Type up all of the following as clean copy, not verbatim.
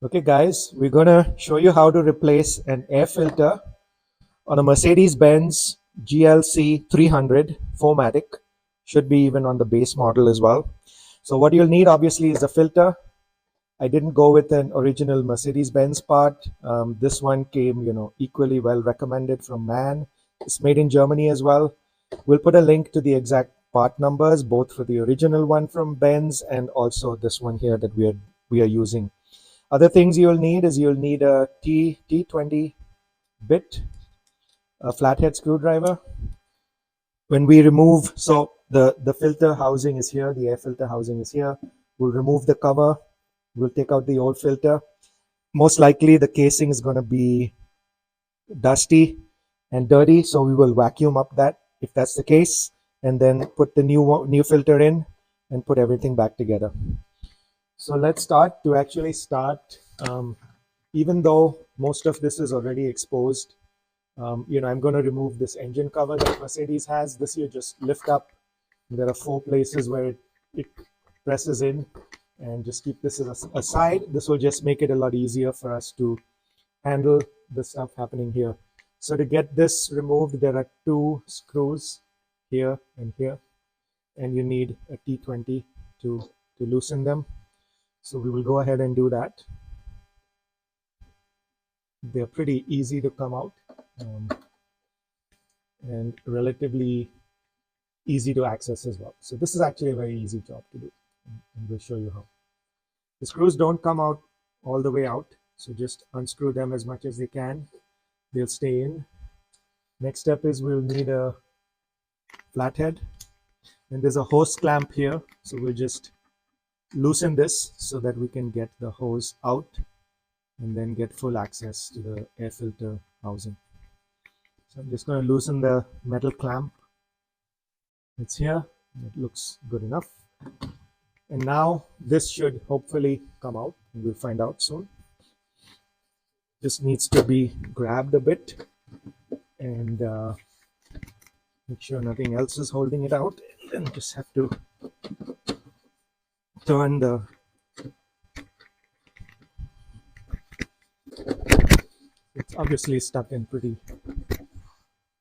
Okay guys, we're gonna show you how to replace an air filter on a Mercedes Benz GLC 300 4MATIC. Should be even on the base model as well. So what you'll need obviously is a filter. I didn't go with an original Mercedes Benz part. This one came, equally well recommended from MAN. It's made in Germany as well. We'll put a link to the exact part numbers, both for the original one from Benz and also this one here that we are using. Other things you'll need is you'll need a T20 bit, a flathead screwdriver. When we remove, so the filter housing is here, the air filter housing is here. We'll remove the cover. We'll take out the old filter. Most likely the casing is going to be dusty and dirty, so we will vacuum up that if that's the case, and then put the new filter in and put everything back together. So let's start. To actually start, even though most of this is already exposed, I'm going to remove this engine cover that Mercedes has. This you just lift up. There are 4 places where it presses in, and just keep this aside. This will just make it a lot easier for us to handle the stuff happening here. So to get this removed, there are 2 screws here and here, and you need a T20 to loosen them. So we will go ahead and do that. They're pretty easy to come out and relatively easy to access as well. So this is actually a very easy job to do, and we'll show you how. The screws don't come out all the way out, so just unscrew them as much as they can. They'll stay in. Next step is we'll need a flathead, and there's a hose clamp here, so we'll just loosen this so that we can get the hose out and then get full access to the air filter housing. So I'm just going to loosen the metal clamp. It's here. It looks good enough. And now this should hopefully come out, and we'll find out soon. Just needs to be grabbed a bit and make sure nothing else is holding it out, and then just have to turn the it's obviously stuck in pretty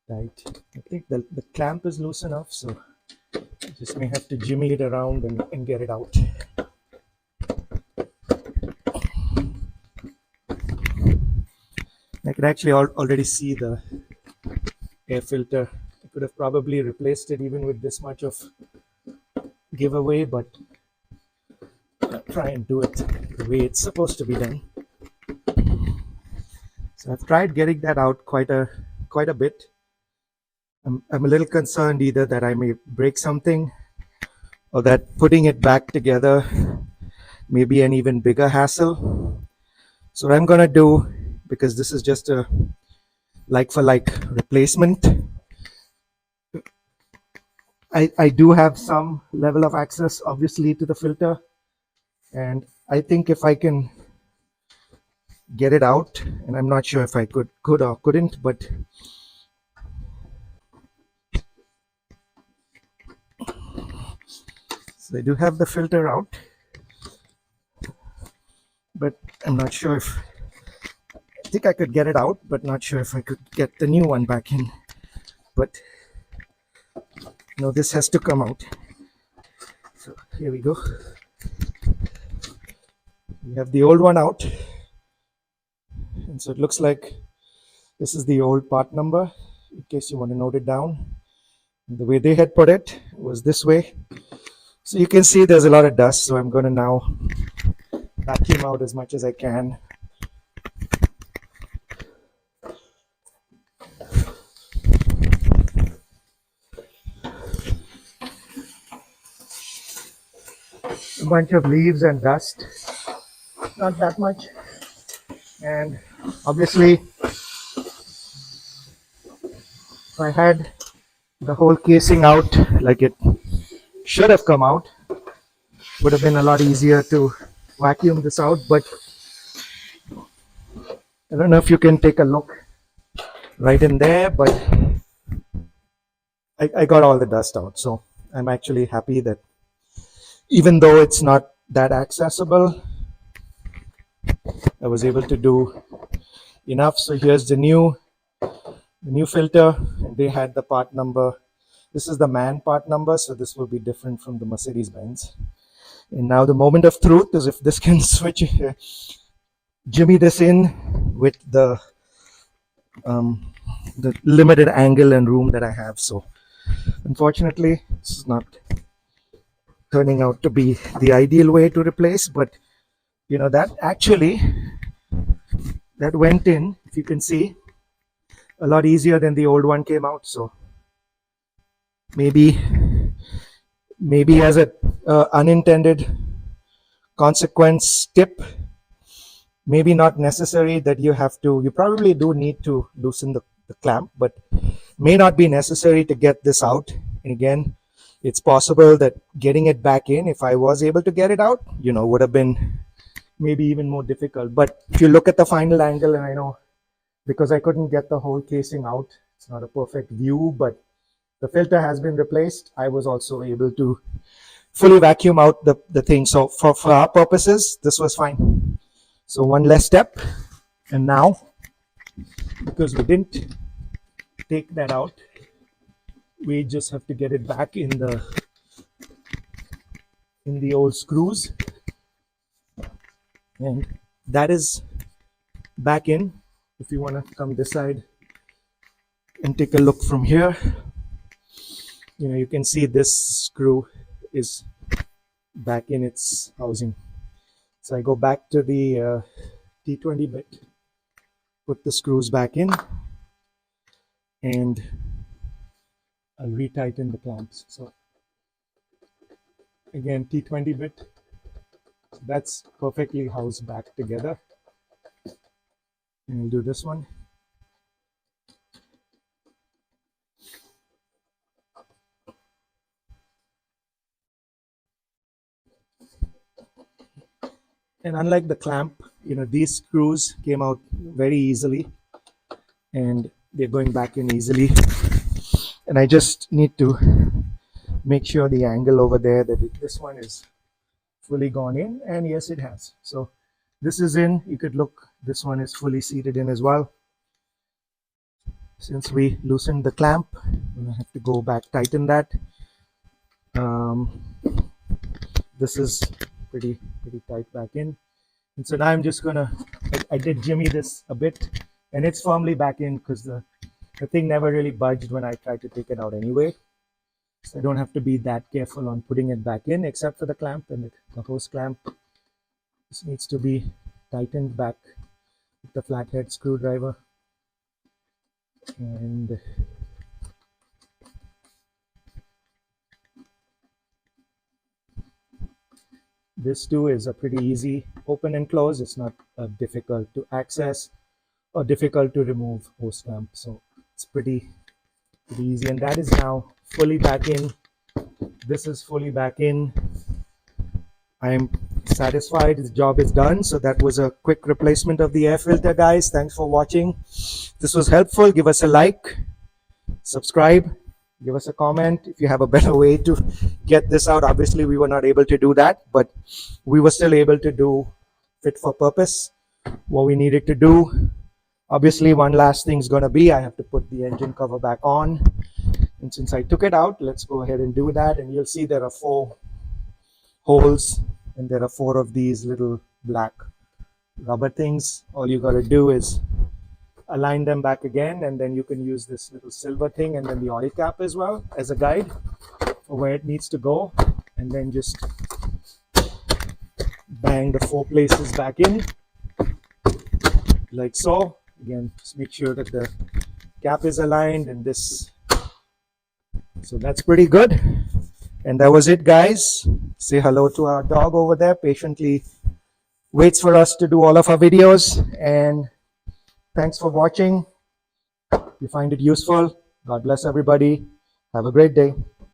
tight. I think the clamp is loose enough, so just may have to jimmy it around and get it out. I could actually already see the air filter. I could have probably replaced it even with this much of giveaway, but I'll try and do it the way it's supposed to be done. So I've tried getting that out quite a bit. I'm a little concerned either that I may break something, or that putting it back together may be an even bigger hassle. So what I'm going to do, because this is just a like-for-like replacement, I do have some level of access obviously to the filter, and I think if I can get it out, and I'm not sure if I could or couldn't, but so I do have the filter out, but I'm not sure if I think I could get it out, but not sure if I could get the new one back in. But no, this has to come out. So here we go. We have the old one out, and so it looks like this is the old part number, in case you want to note it down. And the way they had put it was this way. So you can see there's a lot of dust, so I'm going to now vacuum out as much as I can. A bunch of leaves and dust, not that much, and obviously if I had the whole casing out like it should have come out, would have been a lot easier to vacuum this out. But I don't know if you can take a look right in there, but I got all the dust out, so I'm actually happy that even though it's not that accessible, I was able to do enough. So here's the new filter, and they had the part number. This is the man part number, so this will be different from the Mercedes Benz. And now the moment of truth is if this can switch, jimmy this in with the limited angle and room that I have. So unfortunately, this is not turning out to be the ideal way to replace, but you know, that actually that went in, if you can see, a lot easier than the old one came out. So maybe as a unintended consequence tip, maybe not necessary that you probably do need to loosen the clamp, but may not be necessary to get this out. And again, it's possible that getting it back in, if I was able to get it out, you know, would have been maybe even more difficult. But if you look at the final angle, and I know because I couldn't get the whole casing out, it's not a perfect view, but the filter has been replaced. I was also able to fully vacuum out the thing. So for our purposes, this was fine. So one less step. And now, because we didn't take that out, we just have to get it back in the old screws. And that is back in. If you want to come this side and take a look from here, you know, you can see this screw is back in its housing. So I go back to the T20 bit, put the screws back in, and I'll retighten the clamps. So again, T20 bit, that's perfectly housed back together. And we'll do this one. And unlike the clamp, you know, these screws came out very easily and they're going back in easily. And I just need to make sure the angle over there, that this one is fully gone in, and yes, it has. So this is in. You could look, this one is fully seated in as well. Since we loosened the clamp, I'm gonna have to go back, tighten that. This is pretty tight back in. And so now I'm just gonna, I did jimmy this a bit, and it's firmly back in because the thing never really budged when I tried to take it out anyway. So I don't have to be that careful on putting it back in, except for the clamp and the hose clamp. This needs to be tightened back with the flathead screwdriver. And this too is a pretty easy open and close. It's not difficult to access or difficult to remove hose clamp. So it's pretty easy. And that is now fully back in. This is fully back in. I'm satisfied. The job is done. So that was a quick replacement of the air filter, guys. Thanks for watching. If this was helpful, give us a like, subscribe, give us a comment if you have a better way to get this out. Obviously, we were not able to do that, but we were still able to do fit for purpose what we needed to do. Obviously, one last thing is going to be I have to put the engine cover back on. And since I took it out, let's go ahead and do that. And you'll see there are 4 holes and there are 4 of these little black rubber things. All you got to do is align them back again, and then you can use this little silver thing and then the oil cap as well as a guide for where it needs to go, and then just bang the 4 places back in like so. Again, just make sure that the cap is aligned and this. So that's pretty good. And that was it, guys. Say hello to our dog over there, patiently waits for us to do all of our videos. And thanks for watching. If you find it useful, God bless everybody. Have a great day.